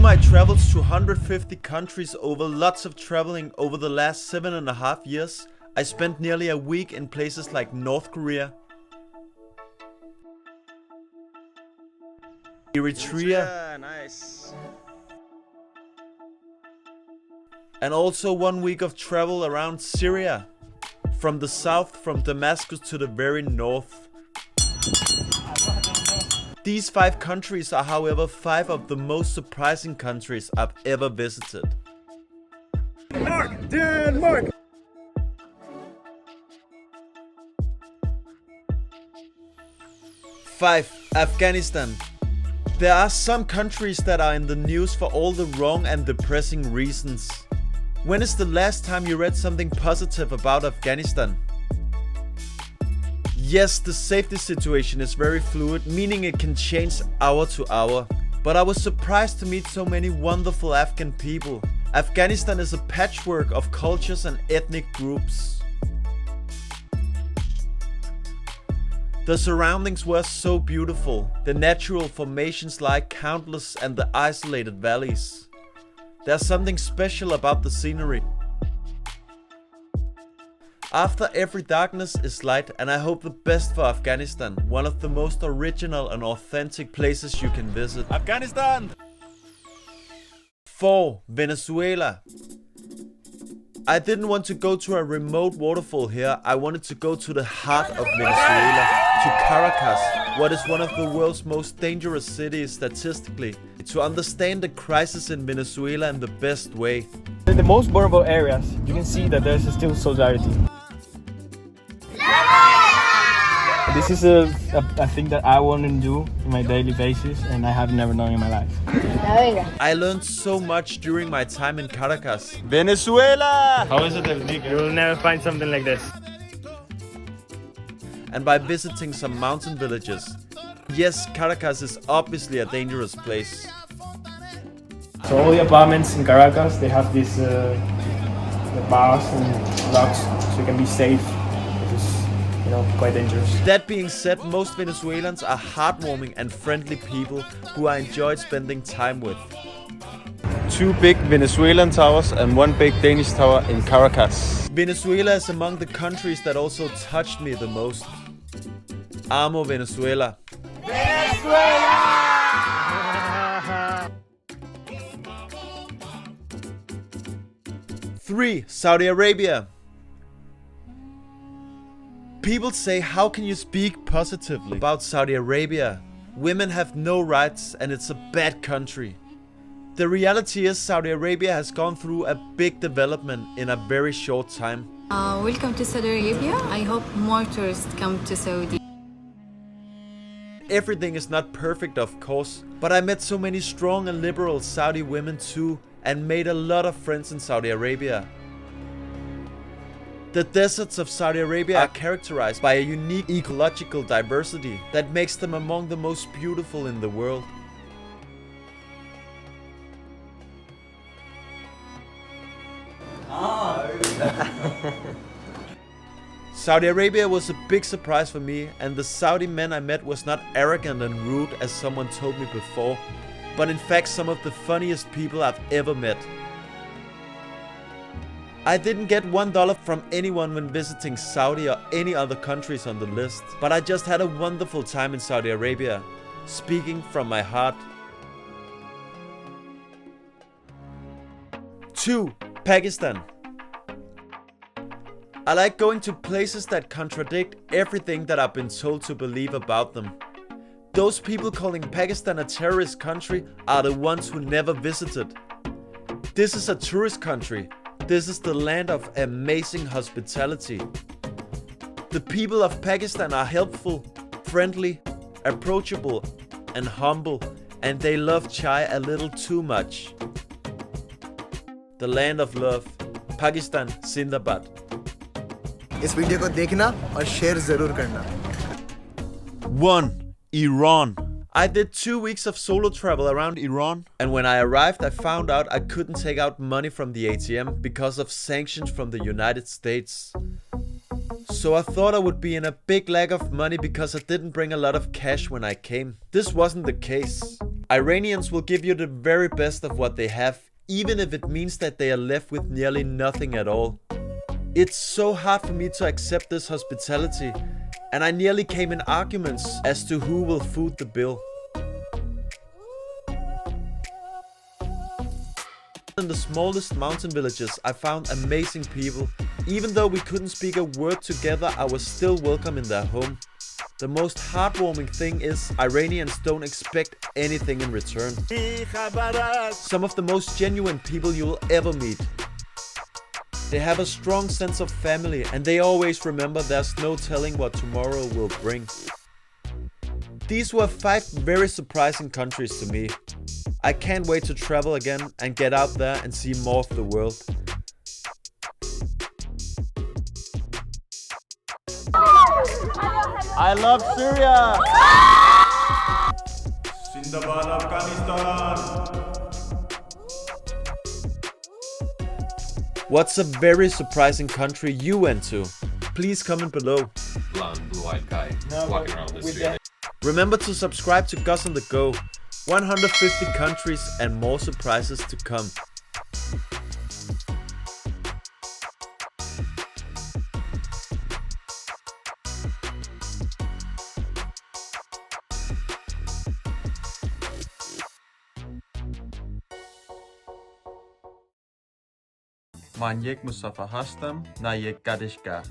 my travels to 150 countries over lots of traveling over the last 7.5 years, I spent nearly a week in places like North Korea, Eritrea, nice. And also 1 week of travel around Syria, from the south, from Damascus to the very north. These 5 countries are, however, 5 of the most surprising countries I've ever visited. Denmark! 5. Afghanistan. There are some countries that are in the news for all the wrong and depressing reasons. When is the last time you read something positive about Afghanistan? Yes, the safety situation is very fluid, meaning it can change hour to hour. But I was surprised to meet so many wonderful Afghan people. Afghanistan is a patchwork of cultures and ethnic groups. The surroundings were so beautiful. The natural formations lie countless and the isolated valleys. There's something special about the scenery. After every darkness is light, and I hope the best for Afghanistan, one of the most original and authentic places you can visit. Afghanistan! 4. Venezuela. I didn't want to go to a remote waterfall here, I wanted to go to the heart of Venezuela, to Caracas, what is one of the world's most dangerous cities statistically, to understand the crisis in Venezuela in the best way. In the most vulnerable areas, you can see that there's still solidarity. This is a thing that I want to do on my daily basis and I have never done in my life. I learned so much during my time in Caracas. Venezuela! How is it, Nick? You will never find something like this. And by visiting some mountain villages. Yes, Caracas is obviously a dangerous place. So all the apartments in Caracas, they have these the bars and locks so you can be safe, which is, quite dangerous. That being said, most Venezuelans are heartwarming and friendly people who I enjoyed spending time with. 2 big Venezuelan towers and 1 big Danish tower in Caracas. Venezuela is among the countries that also touched me the most. Amo Venezuela. Venezuela! 3. Saudi Arabia. People say, how can you speak positively about Saudi Arabia? Women have no rights and it's a bad country. The reality is Saudi Arabia has gone through a big development in a very short time. Welcome to Saudi Arabia. I hope more tourists come to Saudi. Everything is not perfect, of course, but I met so many strong and liberal Saudi women too and made a lot of friends in Saudi Arabia. The deserts of Saudi Arabia are characterized by a unique ecological diversity that makes them among the most beautiful in the world. Saudi Arabia was a big surprise for me, and the Saudi men I met was not arrogant and rude as someone told me before, but in fact some of the funniest people I've ever met. I didn't get $1 from anyone when visiting Saudi or any other countries on the list, but I just had a wonderful time in Saudi Arabia, speaking from my heart. 2. Pakistan. I like going to places that contradict everything that I've been told to believe about them. Those people calling Pakistan a terrorist country are the ones who never visited. This is a tourist country. This is the land of amazing hospitality. The people of Pakistan are helpful, friendly, approachable, and humble, and they love chai a little too much. The land of love. Pakistan, Zindabad. इस video को देखना और share जरूर करना. 1. Iran. I did 2 weeks of solo travel around Iran, and when I arrived I found out I couldn't take out money from the ATM because of sanctions from the United States. So I thought I would be in a big lack of money because I didn't bring a lot of cash when I came. This wasn't the case. Iranians will give you the very best of what they have, even if it means that they are left with nearly nothing at all. It's so hard for me to accept this hospitality, and I nearly came in arguments as to who will foot the bill. In the smallest mountain villages, I found amazing people. Even though we couldn't speak a word together, I was still welcome in their home. The most heartwarming thing is Iranians don't expect anything in return. Some of the most genuine people you will ever meet. They have a strong sense of family, and they always remember there's no telling what tomorrow will bring. These were 5 very surprising countries to me. I can't wait to travel again and get out there and see more of the world. I love Syria! Zindabad Afghanistan! What's a very surprising country you went to? Please comment below. Blonde, blue-eyed guy walking around the street. Remember to subscribe to Gus on the Go. 150 countries and more surprises to come. من یک مسافر هستم، نه یک گردشگر.